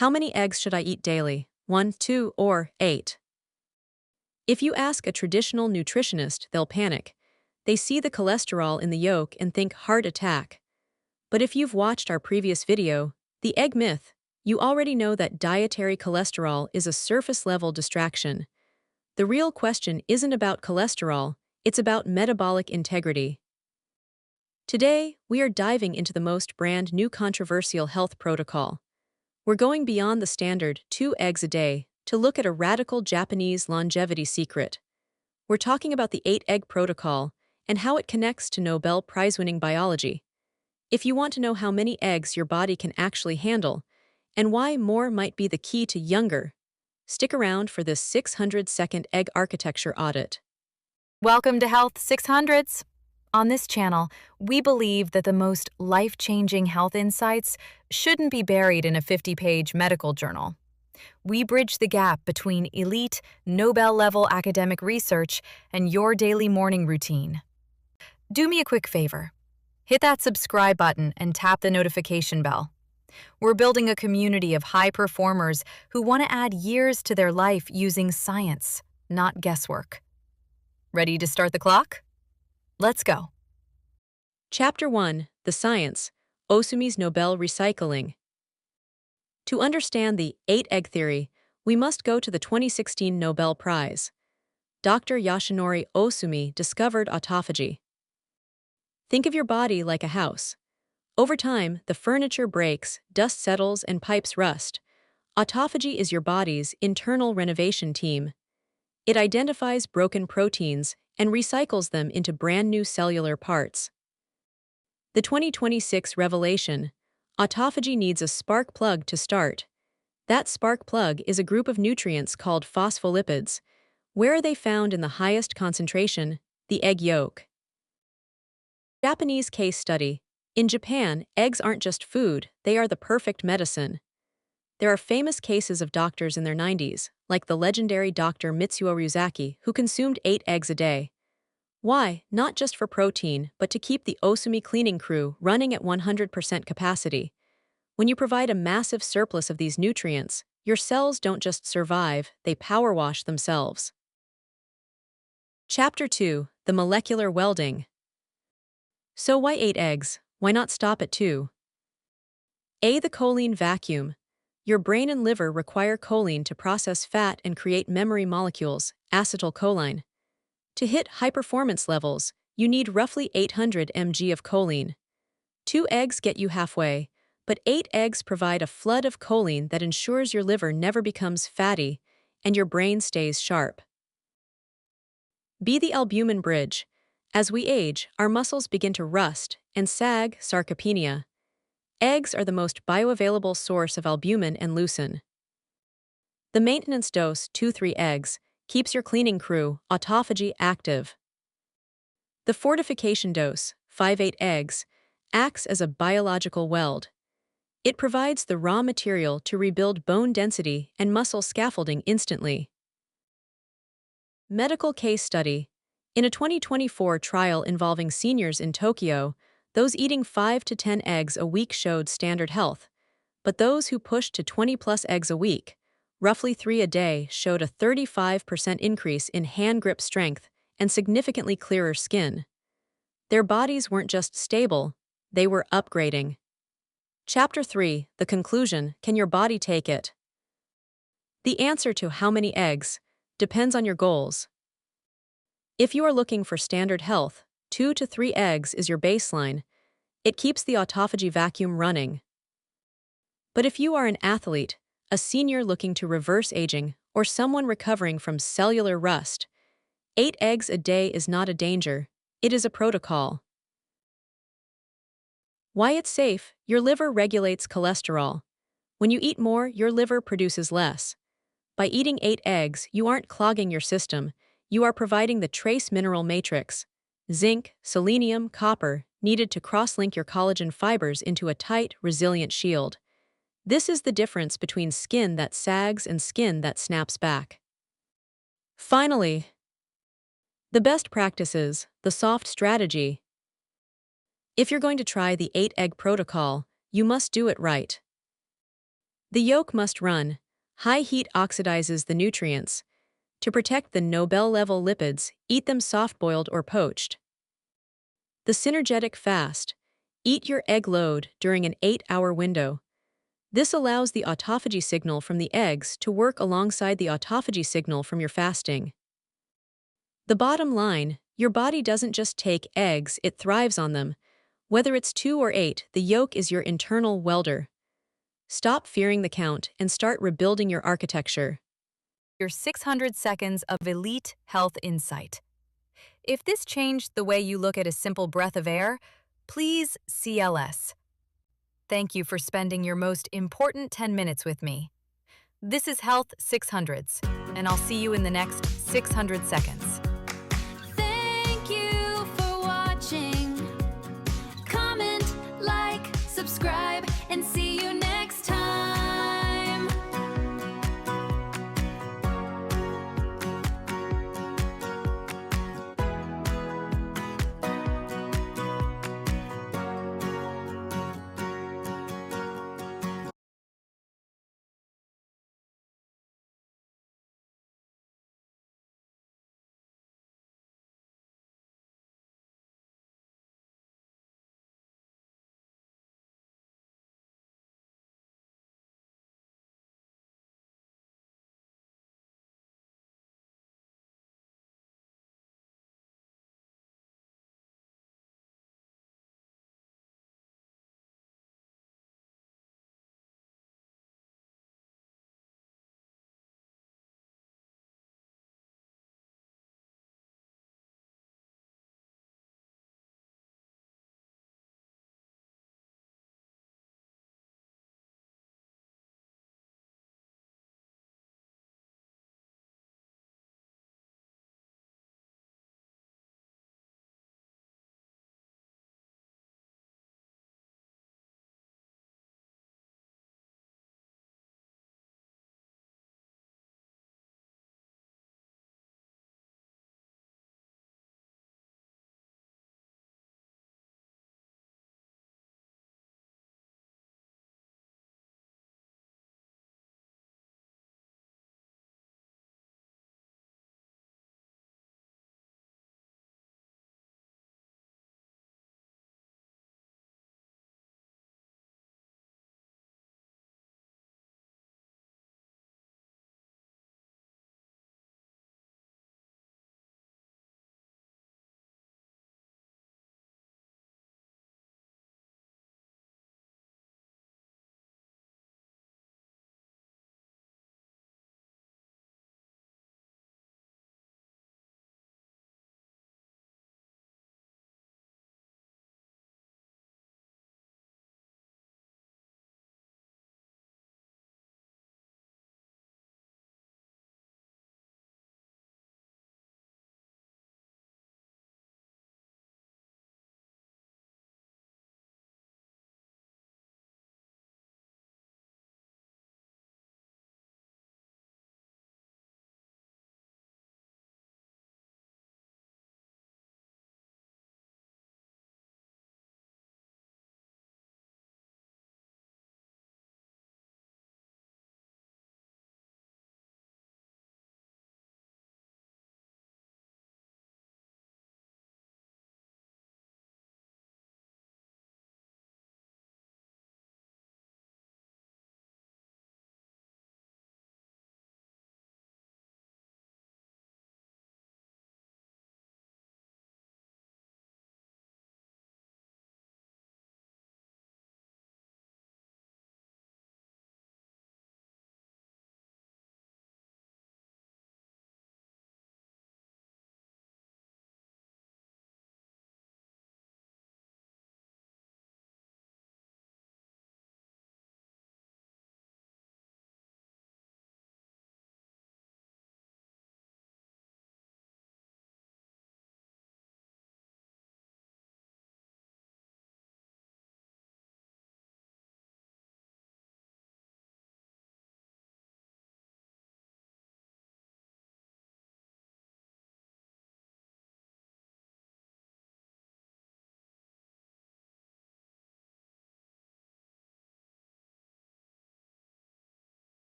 How many eggs should I eat daily? 1, 2, or 8? If you ask a traditional nutritionist, they'll panic. They see the cholesterol in the yolk and think heart attack. But if you've watched our previous video, The Egg Myth, you already know that dietary cholesterol is a surface-level distraction. The real question isn't about cholesterol, it's about metabolic integrity. Today, we are diving into the most brand new controversial health protocol. We're going beyond the standard 2 eggs a day to look at a radical Japanese longevity secret. We're talking about the 8-egg protocol and how it connects to Nobel Prize-winning biology. If you want to know how many eggs your body can actually handle and why more might be the key to younger, stick around for this 600-second egg architecture audit. Welcome to Health 600s. On this channel, we believe that the most life-changing health insights shouldn't be buried in a 50-page medical journal. We bridge the gap between elite, Nobel-level academic research and your daily morning routine. Do me a quick favor. Hit that subscribe button and tap the notification bell. We're building a community of high performers who want to add years to their life using science, not guesswork. Ready to start the clock? Let's go. Chapter 1, The Science, Ohsumi's Nobel Recycling. To understand the 8-egg theory, we must go to the 2016 Nobel Prize. Dr. Yoshinori Ohsumi discovered autophagy. Think of your body like a house. Over time, the furniture breaks, dust settles, and pipes rust. Autophagy is your body's internal renovation team. It identifies broken proteins and recycles them into brand new cellular parts. The 2026 revelation: autophagy needs a spark plug to start. That spark plug is a group of nutrients called phospholipids. Where are they found in the highest concentration? The egg yolk. Japanese case study. In Japan, eggs aren't just food, they are the perfect medicine. There are famous cases of doctors in their 90s, like the legendary Dr. Mitsuo Ryuzaki, who consumed 8 eggs a day. Why? Not just for protein, but to keep the Ohsumi cleaning crew running at 100% capacity. When you provide a massive surplus of these nutrients, your cells don't just survive, they power wash themselves. Chapter 2, The Molecular Welding. So why 8 eggs? Why not stop at 2? A. The choline vacuum. Your brain and liver require choline to process fat and create memory molecules, acetylcholine. To hit high-performance levels, you need roughly 800 mg of choline. 2 eggs get you halfway, but 8 eggs provide a flood of choline that ensures your liver never becomes fatty and your brain stays sharp. B. The albumin bridge. As we age, our muscles begin to rust and sag, sarcopenia. Eggs are the most bioavailable source of albumin and leucine. The maintenance dose, 2-3 eggs, keeps your cleaning crew, autophagy, active. The fortification dose, 5-8 eggs, acts as a biological weld. It provides the raw material to rebuild bone density and muscle scaffolding instantly. Medical case study. In a 2024 trial involving seniors in Tokyo, those eating 5 to 10 eggs a week showed standard health, but those who pushed to 20+ eggs a week, roughly 3 a day, showed a 35% increase in hand grip strength and significantly clearer skin. Their bodies weren't just stable, they were upgrading. Chapter 3, The Conclusion: Can your body take it? The answer to how many eggs depends on your goals. If you are looking for standard health, 2 to 3 eggs is your baseline. It keeps the autophagy vacuum running. But if you are an athlete, a senior looking to reverse aging, or someone recovering from cellular rust, 8 eggs a day is not a danger, it is a protocol. Why it's safe: your liver regulates cholesterol. When you eat more, your liver produces less. By eating 8 eggs, you aren't clogging your system, you are providing the trace mineral matrix, zinc, selenium, copper, needed to cross-link your collagen fibers into a tight, resilient shield. This is the difference between skin that sags and skin that snaps back. Finally, the best practices, the soft strategy. If you're going to try the 8-egg protocol, you must do it right. The yolk must run. High heat oxidizes the nutrients. To protect the Nobel-level lipids, eat them soft-boiled or poached. The synergetic fast. Eat your egg load during an 8-hour window. This allows the autophagy signal from the eggs to work alongside the autophagy signal from your fasting. The bottom line, your body doesn't just take eggs, it thrives on them. Whether it's 2 or 8, the yolk is your internal welder. Stop fearing the count and start rebuilding your architecture. Your 600 seconds of elite health insight. If this changed the way you look at a simple breath of air, please CLS. Thank you for spending your most important 10 minutes with me. This is Health 600s, and I'll see you in the next 600 seconds. Thank you for watching. Comment, like, subscribe, and see you next time.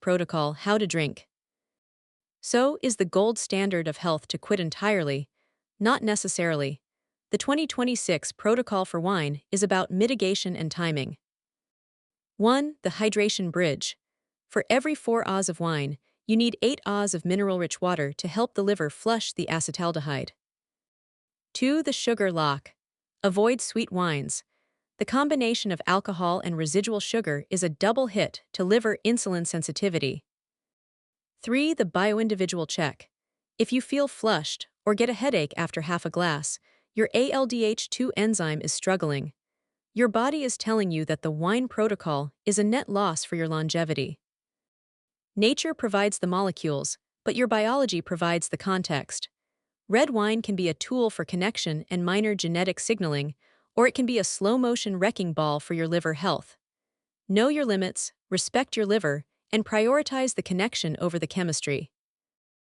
protocol, how to drink. So, is the gold standard of health to quit entirely? Not necessarily. The 2026 protocol for wine is about mitigation and timing. 1. The hydration bridge. For every 4 Ahs of wine, you need 8 Ahs of mineral-rich water to help the liver flush the acetaldehyde. 2. The sugar lock. Avoid sweet wines. The combination of alcohol and residual sugar is a double hit to liver insulin sensitivity. 3. The bioindividual check. If you feel flushed or get a headache after half a glass, your ALDH2 enzyme is struggling. Your body is telling you that the wine protocol is a net loss for your longevity. Nature provides the molecules, but your biology provides the context. Red wine can be a tool for connection and minor genetic signaling, or it can be a slow-motion wrecking ball for your liver health. Know your limits, respect your liver, and prioritize the connection over the chemistry.